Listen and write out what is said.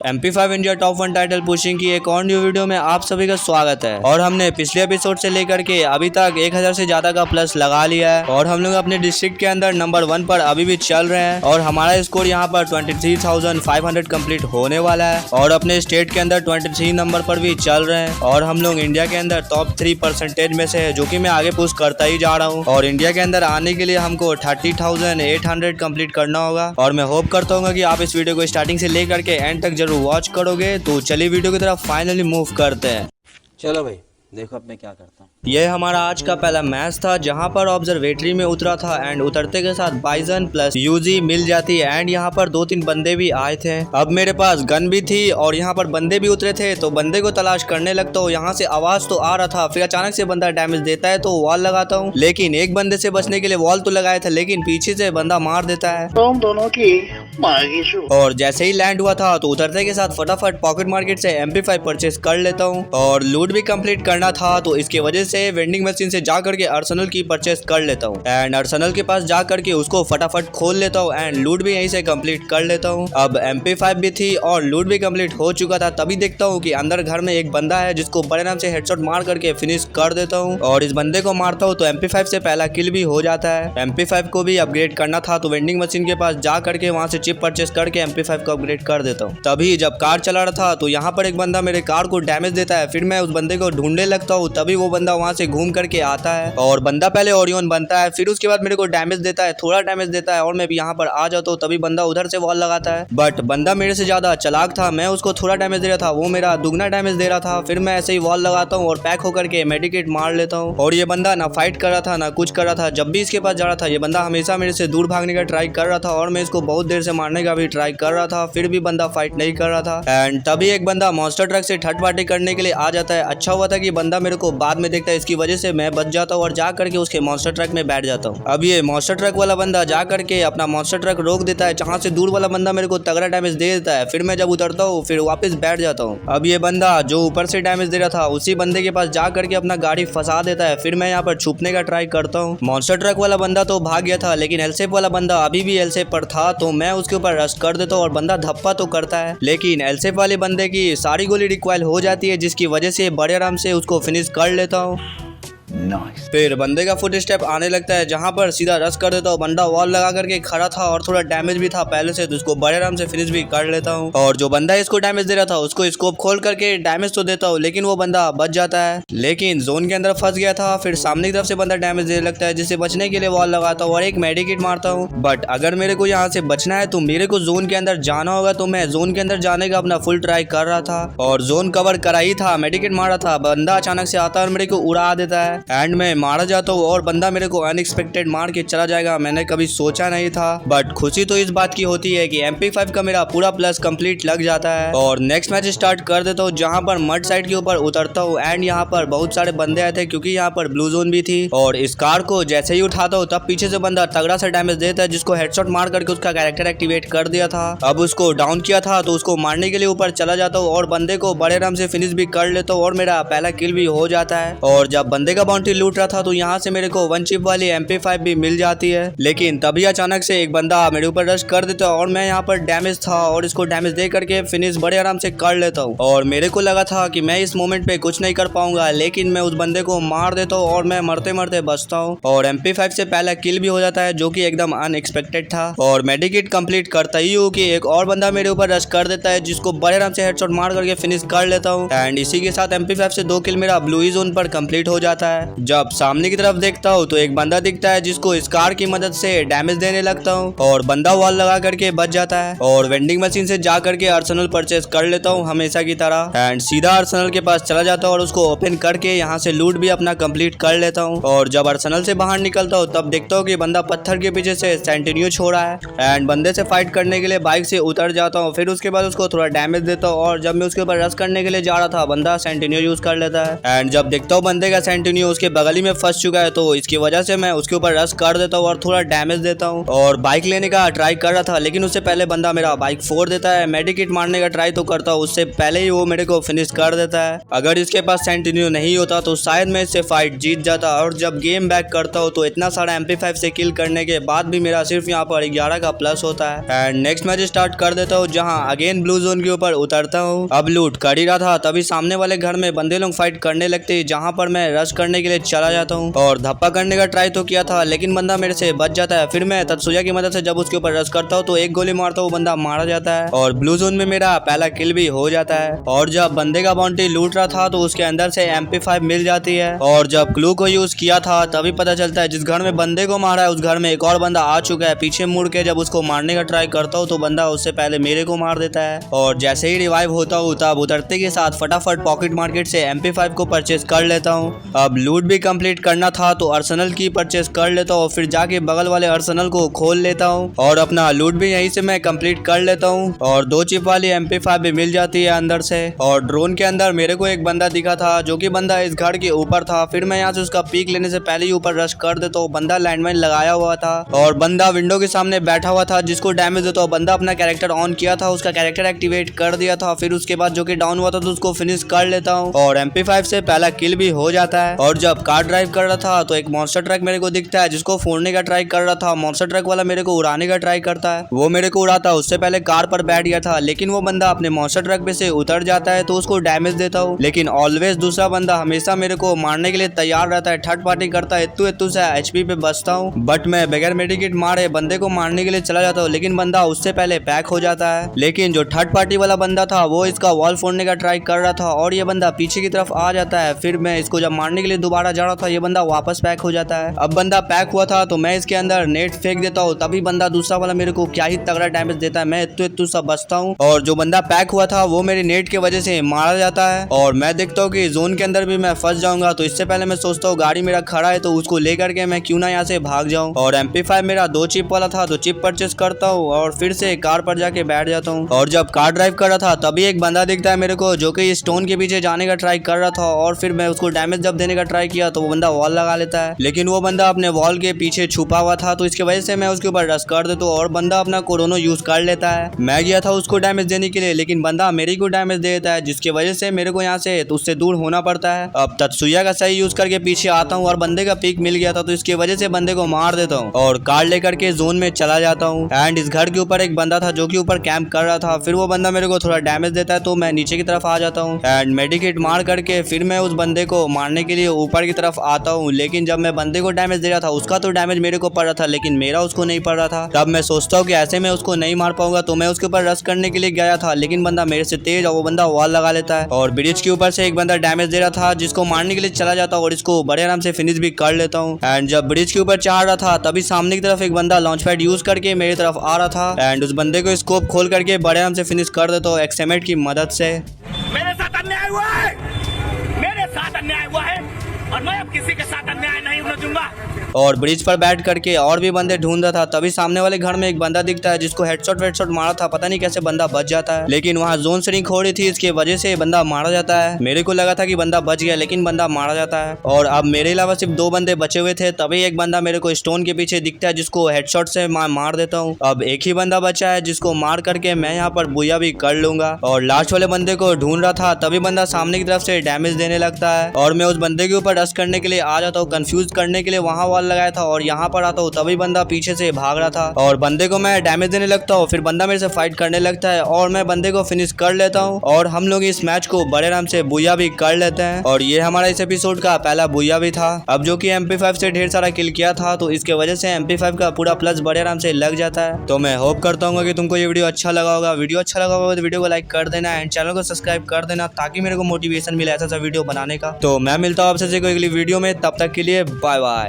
MP5 India top 1 title pushing की एक और न्यू वीडियो में आप सभी का स्वागत है। और हमने पिछले एपिसोड से लेकर के अभी तक 1000 से ज्यादा का प्लस लगा लिया है और हम लोग अपने डिस्ट्रिक्ट के अंदर नंबर 1 पर अभी भी चल रहे हैं और हमारा स्कोर यहाँ पर 23,500 कंप्लीट होने वाला है और अपने स्टेट के अंदर 23 नंबर पर भी चल रहे हैं और हम लोग इंडिया के अंदर टॉप 3% में से है, जो कि मैं आगे पुश करता ही जा रहा हूँ। और इंडिया के अंदर आने के लिए हमको 30,800 कंप्लीट करना होगा और मैं होप करता हूँ कि आप इस वीडियो को स्टार्टिंग से लेकर के एंड तक वॉच करोगे। तो चलिए वीडियो की तरफ फाइनली मूव करते हैं। चलो भाई देखो अब मैं क्या करता हूँ। यह हमारा आज का पहला मैच था जहां पर ऑब्जर्वेटरी में उतरा था एंड उतरते के साथ बाइजन प्लस यूजी मिल जाती है एंड यहाँ पर 2-3 बंदे भी आए थे। अब मेरे पास गन भी थी और यहाँ पर बंदे भी उतरे थे, तो बंदे को तलाश करने लगता हूँ। यहाँ से आवाज तो आ रहा था, फिर अचानक से बंदा डैमेज देता है तो वॉल लगाता हूँ, लेकिन एक बंदे से बचने के लिए वॉल तो लगाया था लेकिन पीछे से बंदा मार देता है दोनों की और जैसे ही लैंड हुआ था तो उतरते के साथ फटाफट पॉकेट मार्केट से MP5 परचेस कर लेता हूँ और लूट भी कंप्लीट करना था, तो इसकी वजह से वेंडिंग मशीन से जा करके अर्सेनल की परचेस कर लेता हूँ एंड अर्सेनल के पास जा करके उसको फटाफट खोल लेता हूँ एंड लूट भी यहीं से कंप्लीट कर लेता हूँ। अब MP5 भी थी और लूट भी कंप्लीट हो चुका था, तभी देखता हूँ कि अंदर घर में एक बंदा है जिसको बड़े नाम से हेडशॉट मार करके फिनिश कर देता हूँ और इस बंदे को मारता हूँ तो MP5 से पहला किल भी हो जाता है। MP5 को भी अपग्रेड करना था तो वेंडिंग मशीन के पास जा करके वहाँ से चिप परचेस करके MP5 को अपग्रेड कर देता हूँ। तभी जब कार चला रहा था तो यहाँ पर एक बंदा मेरे कार को डैमेज देता है, फिर मैं उस बंदे को ढूंढने लगता हूँ, तभी वो बंदा वहाँ से घूम करके आता है और बंदा पहले ओरियन बनता है, फिर उसके बाद मेरे को डैमेज देता है, थोड़ा डैमेज देता है और मैं भी यहाँ पर आ जाता हूँ, तभी बंदा उधर से वॉल लगाता है। बट बंदा मेरे से ज्यादा चालाक था, मैं उसको थोड़ा डैमेज दे रहा था, वो मेरा दुगना डैमेज दे रहा था। फिर मैं ऐसे ही वॉल लगाता हूँ और पैक होकर के मेडिकेट मार लेता हूँ और ये बंदा ना फाइट कर रहा था ना कुछ कर रहा था। जब भी इसके पास जा रहा था ये बंदा हमेशा मेरे से दूर भागने का ट्राई कर रहा था और मैं इसको बहुत देर से मारने का भी ट्राई कर रहा था, फिर भी बंदा फाइट नहीं कर रहा था। एंड तभी एक बंदा मॉन्स्टर ट्रक से थर्ड पार्टी करने के लिए आ जाता है। अच्छा हुआ था कि बंदा मेरे को बाद में देखता है, इसकी वजह से मैं बच जाता हूँ और जा करके उसके मॉन्स्टर ट्रक में बैठ जाता हूँ। अब ये मॉन्स्टर ट्रक वाला बंदा जा करके अपना मॉन्स्टर ट्रक रोक देता है, जहाँ से दूर वाला बंदा मेरे को तगड़ा डैमेज दे देता है। फिर मैं जब उतरता हूँ फिर वापस बैठ जाता हूँ। अब ये बंदा जो ऊपर से डैमेज दे रहा था उसी बंदे के पास जा करके अपना गाड़ी फंसा देता है। फिर मैं यहाँ पर छुपने का ट्राई करता हूँ। मॉन्स्टर ट्रक वाला बंदा तो भाग गया था लेकिन एलसेप वाला बंदा अभी भी एलसेप पर था, तो मैं उसके ऊपर रश कर देता हूँ और बंदा धप्पा तो करता है लेकिन एलसेप वाले बंदे की सारी गोली रिक्वाइल हो जाती है, जिसकी वजह से बड़े आराम से उसको फिनिश कर लेता हूँ। फिर बंदे का फुट स्टेप आने लगता है जहां पर सीधा रश कर देता हूँ। बंदा वॉल लगा करके खड़ा था और थोड़ा डैमेज भी था पहले से, तो उसको बड़े आराम से फिनिश भी कर लेता हूँ और जो बंदा इसको डैमेज दे रहा था उसको स्कोप खोल करके डैमेज तो देता हूँ लेकिन वो बंदा बच जाता है, लेकिन जोन के अंदर फंस गया था। फिर सामने की तरफ से बंदा डैमेज देने लगता है, जिससे बचने के लिए वॉल लगाता हूँ और एक मेडिकेट मारता हूँ। बट अगर मेरे को यहाँ से बचना है तो मेरे को जोन के अंदर जाना होगा, तो मैं जोन के अंदर जाने का अपना फुल ट्राई कर रहा था और जोन कवर करा ही था, मेडिकेट मारा था। बंदा अचानक से आता है और मेरे को उड़ा देता है एंड मैं मारा जाता हूँ और बंदा मेरे को अनएक्सपेक्टेड मार के चला जाएगा, मैंने कभी सोचा नहीं था। बट खुशी तो इस बात की होती है कि MP5 का मेरा पूरा प्लस कंप्लीट लग जाता है और नेक्स्ट मैच स्टार्ट कर देता हूँ, जहाँ पर मड साइड के ऊपर उतरता हूँ एंड यहाँ पर बहुत सारे बंदे आए थे क्योंकि यहाँ पर ब्लू जोन भी थी। और इस कार को जैसे ही उठाता हूँ तब पीछे से बंदा तगड़ा सा डैमेज देता है, जिसको हेडशॉट मार करके उसका कैरेक्टर एक्टिवेट कर दिया था। अब उसको डाउन किया था तो उसको मारने के लिए ऊपर चला जाता हूँ और बंदे को बड़े आराम से फिनिश भी कर लेता हूँ और मेरा पहला किल भी हो जाता है। और जब बंदे का बाउंड्री लूट रहा था तो यहाँ से मेरे को 1 चिप वाली MP5 भी मिल जाती है, लेकिन तभी अचानक से एक बंदा मेरे ऊपर रश कर देता है और मैं यहाँ पर डैमेज था और इसको डैमेज दे करके फिनिश बड़े आराम से कर लेता हूँ। और मेरे को लगा था कि मैं इस मोमेंट पे कुछ नहीं कर पाऊंगा, लेकिन मैं उस बंदे को मार देता हूँ और मैं मरते मरते बचता हूँ और MP5 से पहला किल भी हो जाता है, जो कि एकदम अनएक्सपेक्टेड था। और मेडिकेट कंप्लीट करता ही हूँ कि एक और बंदा मेरे ऊपर रश कर देता है, जिसको बड़े आराम से हेडशॉट मार करके फिनिश कर लेता हूँ एंड इसी के साथ MP5 से 2 किल मेरा ब्लू जोन पर कंप्लीट हो जाता है। जब सामने की तरफ देखता हूँ तो एक बंदा दिखता है जिसको इस कार की मदद से डैमेज देने लगता हूँ और बंदा वॉल लगा करके बच जाता है और वेंडिंग मशीन से जा करके अर्सेनल परचेस कर लेता हूँ हमेशा की तरह एंड सीधा अर्सेनल के पास चला जाता हूँ और उसको ओपन करके यहाँ से लूट भी अपना कंप्लीट कर लेता हूँ। और जब अर्सेनल से बाहर निकलता हूँ तब देखता हूँ कि बंदा पत्थर के पीछे से सेंटिनियो छोड़ा है एंड बंदे से फाइट करने के लिए बाइक से उतर जाता हूँ। फिर उसके बाद उसको थोड़ा डैमेज देता हूँ और जब मैं उसके ऊपर रश करने के लिए जा रहा था बंदा सेंटिनियो यूज कर लेता है एंड जब देखता हूँ बंदे का सेंटिनियो उसके बगल ही में फंस चुका है, तो इसकी वजह से मैं उसके ऊपर रश कर देता हूँ और थोड़ा डैमेज देता हूँ। और बाइक लेने का ट्राई कर रहा था, लेकिन उससे पहले बंदा मेरा बाइक फोड़ देता है। मेडिकेट मारने का ट्राई तो करता हूँ, उससे पहले ही वो मेरे को फिनिश कर देता है। अगर इसके पास सेंटिन्यू नहीं होता तो शायद मैं इससे फाइट जीत जाता। और जब गेम बैक करता हूँ तो इतना सारा MP5 से किल करने के बाद भी मेरा सिर्फ यहाँ पर 11 का प्लस होता है। एंड नेक्स्ट मैच स्टार्ट कर देता हूँ, जहाँ अगेन ब्लू जोन के ऊपर उतरता हूँ। अब लूट कर ही रहा था, तभी सामने वाले घर में बंदे लोग फाइट करने लगते, जहाँ पर मैं रश करने के लिए चला जाता हूँ और धप्पा करने का ट्राई तो किया था, लेकिन बंदा मेरे से बच जाता है। फिर मैं तत्सुया की मदद से जब उसके ऊपर रश करता हूँ तो एक गोली मारता हूँ, बंदा मारा जाता है और ब्लू जोन में मेरा पहला किल भी हो जाता है। और जब बंदे का बाउंड्री लूट रहा था तो उसके अंदर से MP5 मिल जाती है। और जब क्लू को यूज किया था तभी पता चलता है जिस घर में बंदे को मारा है उस घर में एक और बंदा आ चुका है। पीछे मुड़ के जब उसको मारने का ट्राई करता हूँ तो बंदा उससे पहले मेरे को मार देता है। और जैसे ही रिवाइव होता हूँ तब उतरते के साथ फटाफट पॉकेट मार्केट से MP5 को परचेज कर लेता हूँ। अब लूट भी कंप्लीट करना था तो अर्सेनल की परचेज कर लेता हूँ, फिर जाके बगल वाले अर्सेनल को खोल लेता हूँ और अपना लूट भी यहीं से मैं कंप्लीट कर लेता हूँ। और 2 चिप वाली MP5 भी मिल जाती है अंदर से। और ड्रोन के अंदर मेरे को एक बंदा दिखा था, जो कि बंदा इस घर के ऊपर था। फिर मैं यहाँ से उसका पीक लेने से पहले ही ऊपर रश कर देता हूँ। बंदा लैंडमाइन लगाया हुआ था और बंदा विंडो के सामने बैठा हुआ था, जिसको डैमेज देता हूँ। बंदा अपना कैरेक्टर ऑन किया था, उसका कैरेक्टर एक्टिवेट कर दिया था। फिर उसके बाद जो कि डाउन हुआ था तो उसको फिनिश कर लेता हूँ और MP5 से पहला किल भी हो जाता है। और जब कार ड्राइव कर रहा था तो एक मॉन्स्टर ट्रक मेरे को दिखता है, जिसको फोड़ने का ट्राई कर रहा था। मॉन्स्टर ट्रक वाला मेरे को उड़ाने का ट्राई करता है, वो मेरे को उड़ाता, उससे पहले कार पर बैठ गया था, लेकिन वो बंदा अपने मॉन्स्टर ट्रक पे से उतर जाता है तो उसको डैमेज देता हूँ। लेकिन ऑलवेज दूसरा बंदा हमेशा मेरे को मारने के लिए तैयार रहता है, थर्ड पार्टी करता है, इतू से HP पे बचता हूँ। बट मैं बगैर मेडिकेट मारे बंदे को मारने के लिए चला जाता हूँ, लेकिन बंदा उससे पहले पैक हो जाता है। लेकिन जो थर्ड पार्टी वाला बंदा था वो इसका वॉल फोड़ने का ट्राई कर रहा था और ये बंदा पीछे की तरफ आ जाता है। फिर मैं इसको जब मारने के लिए दोबारा जा रहा था, ये बंदा वापस पैक हो जाता है। अब बंदा पैक हुआ था तो मैं इसके अंदर नेट फेंक देता हूँ, तभी बंदा दूसरा वाला मेरे को क्या ही तगड़ा डैमेज देता है। मैं इतू सा बचता हूँ और जो बंदा पैक हुआ था वो मेरी नेट की वजह से मारा जाता है। और मैं देखता हूँ कि जोन के अंदर भी मैं फंस जाऊंगा, तो इससे पहले मैं सोचता हूँ गाड़ी मेरा खड़ा है तो उसको लेकर के मैं क्यों ना यहाँ से भाग जाऊँ। और MP5 मेरा 2 चिप वाला था तो चिप परचेस करता हूँ और फिर से कार पर जाके बैठ जाता हूँ। और जब कार ड्राइव कर रहा था तभी एक बंदा दिखता है मेरे को, जो कि स्टोन के पीछे जाने का ट्राई कर रहा था। और फिर मैं उसको डैमेज जब देने का ट्राई किया तो वो बंदा वॉल लगा लेता है, लेकिन वो बंदा अपने वॉल के पीछे छुपा हुआ था, तो इसकी वजह से मैं उसके ऊपर रश कर देता हूँ और बंदा अपना कोरोनो यूज कर लेता है। मैं गया था उसको डैमेज देने के लिए, लेकिन बंदा मेरे को डैमेज दे देता है, जिसकी वजह से मेरे को यहाँ से उससे दूर होना पड़ता है। अब तत्सुया का सही यूज करके पीछे आता हूँ और बंदे का पीक मिल गया था, तो इसकी वजह से बंदे को मार देता हूँ और कार लेकर के जोन में चला जाता हूँ। एंड इस घर के ऊपर एक बंदा था जो कि ऊपर कैंप कर रहा था। फिर वो बंदा मेरे को थोड़ा डैमेज देता है तो मैं नीचे की तरफ आ जाता हूँ एंड मेडिकेट मार करके फिर मैं उस बंदे को मारने के लिए ऊपर की तरफ आता हूँ। लेकिन जब मैं बंदे को डैमेज दे रहा था, उसका तो डैमेज मेरे को पड़ रहा था, लेकिन मेरा उसको नहीं पड़ रहा था। तब मैं सोचता हूँ कि ऐसे में उसको नहीं मार पाऊंगा, तो मैं उसके ऊपर रश करने के लिए गया था, लेकिन बंदा मेरे से तेज और वो बंदा वॉल लगा लेता है। और ब्रिज के ऊपर से एक बंदा डैमेज दे रहा था, जिसको मारने के लिए चला जाता हूँ और इसको बड़े आराम से फिनिश भी कर लेता हूँ। एंड जब ब्रिज के ऊपर चढ़ रहा था तभी सामने की तरफ एक बंदा लॉन्च पैड यूज करके मेरी तरफ आ रहा था एंड उस बंदे को स्कोप खोल करके बड़े आराम से फिनिश कर देता हूँ एक्सएमेट की मदद से। मेरे साथ अन्याय हुआ है, मेरे साथ अन्याय हुआ है और मैं अब किसी के साथ अन्याय नहीं होने दूंगा। और ब्रिज पर बैठ करके और भी बंदे ढूंढ रहा था, तभी सामने वाले घर में एक बंदा दिखता है, जिसको हेडशॉट मारा था। पता नहीं कैसे बंदा बच जाता है, लेकिन वहाँ जोन श्रिंक हो रही थी, इसके वजह से बंदा मारा जाता है। मेरे को लगा था कि बंदा बच गया, लेकिन बंदा मारा जाता है। और अब मेरे अलावा सिर्फ 2 बंदे बचे हुए थे, तभी एक बंदा मेरे को स्टोन के पीछे दिखता है, जिसको हेडशॉट से मार देता हूँ। अब एक ही बंदा बचा है, जिसको मार करके मैं यहाँ पर बुया भी कर लूंगा। और लास्ट वाले बंदे को ढूंढ रहा था, तभी बंदा सामने की तरफ से डैमेज देने लगता है और मैं उस बंदे के ऊपर रश करने के लिए आ जाता हूँ, कंफ्यूज करने के लिए वहाँ वॉल लगाया था और यहाँ पर आता हूँ, तभी बंदा पीछे से भाग रहा था और बंदे को मैं डैमेज देने लगता हूँ। फिर बंदा मेरे से फाइट करने लगता है और मैं बंदे को फिनिश कर लेता हूँ और हम लोग इस मैच को बड़े आराम से बुया भी कर लेते हैं। और ये हमारा इस एपिसोड का पहला बुया भी था। अब जो कि MP5 से ढेर सारा किल किया था, तो इसके वजह से MP5 का पूरा प्लस बड़े आराम से लग जाता है। तो मैं होप करता हूँ कि तुमको ये वीडियो अच्छा लगा होगा। वीडियो अच्छा लगा होगा तो वीडियो को लाइक कर देना एंड चैनल को सब्सक्राइब कर देना, ताकि मेरे को मोटिवेशन मिले ऐसा वीडियो बनाने का। तो मैं मिलता हूँ आपसे कोई अगली वीडियो में, तब तक के लिए बाय बाय।